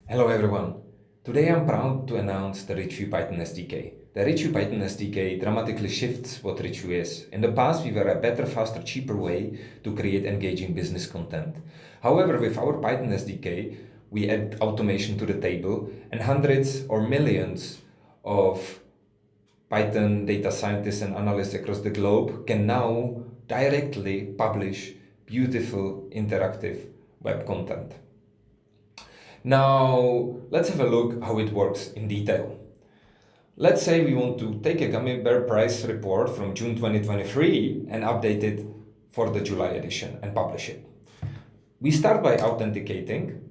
Hello everyone. Today I'm proud to announce the RichView Python SDK. The RichView Python SDK dramatically shifts what RichView is. In the past, we were a better, faster, cheaper way to create engaging business content. However, with our Python SDK, we add automation to the table, and hundreds or millions of Python data scientists and analysts across the globe can now directly publish beautiful, interactive web content. Now, let's have a look how it works in detail. Let's say we want to take a gummy bear price report from June 2023 and update it for the July edition and publish it. We start by authenticating,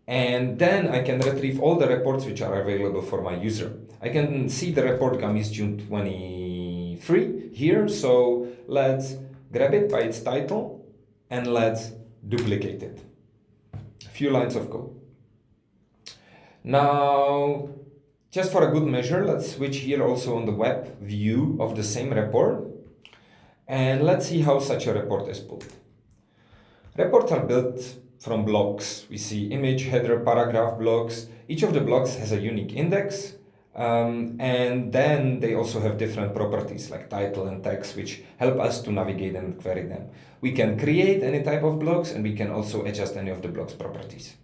and then I can retrieve all the reports which are available for my user. I can see the report gummies June 23 here, so let's grab it by its title and let's duplicate it. Few lines of code. Now, just for a good measure, let's switch here also on the web view of the same report, and let's see how such a report is built. Reports are built from blocks. We see image, header, paragraph blocks. Each of the blocks has a unique index, and then they also have different properties like title and text, which help us to navigate and query them. We can create any type of blocks, and we can also adjust any of the blocks' properties.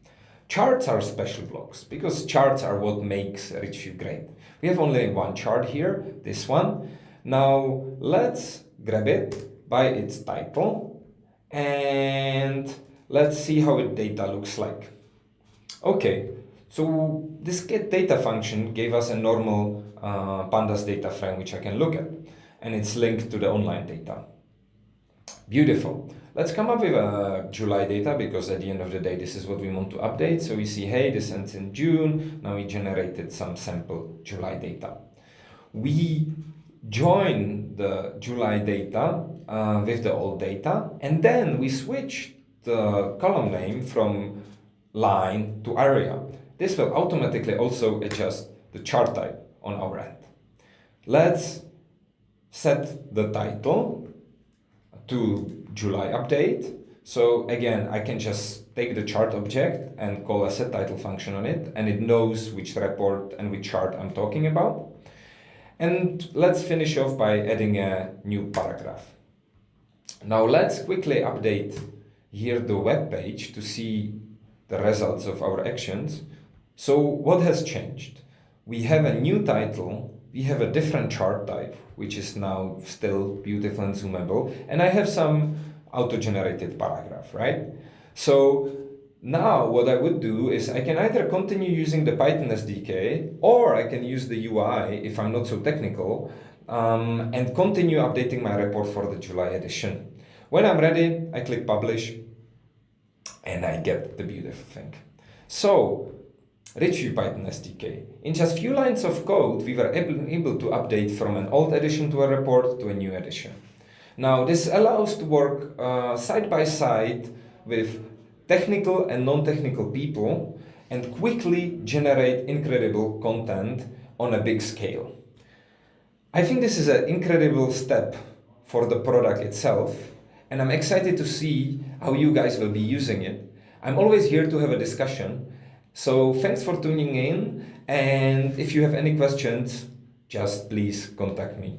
Charts are special blocks because charts are what makes RichView great. We have only one chart here, this one. Now let's grab it by its title and let's see how its data looks like. Okay. So this get data function gave us a normal pandas data frame which I can look at, and it's linked to the online data. Beautiful. Let's come up with a July data because at the end of the day this is what we want to update. So we see, hey, this ends in June. Now we generated some sample July data. We join the July data with the old data, and then we switch the column name from line to area. This will automatically also adjust the chart type on our end. Let's set the title to July update. So again, I can just take the chart object and call a set title function on it, and it knows which report and which chart I'm talking about. And let's finish off by adding a new paragraph. Now let's quickly update here the web page to see the results of our actions. So what has changed? We have a new title, we have a different chart type, which is now still beautiful and zoomable, and I have some auto-generated paragraph, right? So now what I would do is I can either continue using the Python SDK, or I can use the UI if I'm not so technical, and continue updating my report for the July edition. When I'm ready, I click publish, and I get the beautiful thing. So, RichView Python SDK. In just few lines of code, we were able to update from an old edition to a report to a new edition. Now, this allows to work side by side with technical and non-technical people and quickly generate incredible content on a big scale. I think this is an incredible step for the product itself, and I'm excited to see how you guys will be using it. I'm always here to have a discussion. So thanks for tuning in, and if you have any questions, just please contact me.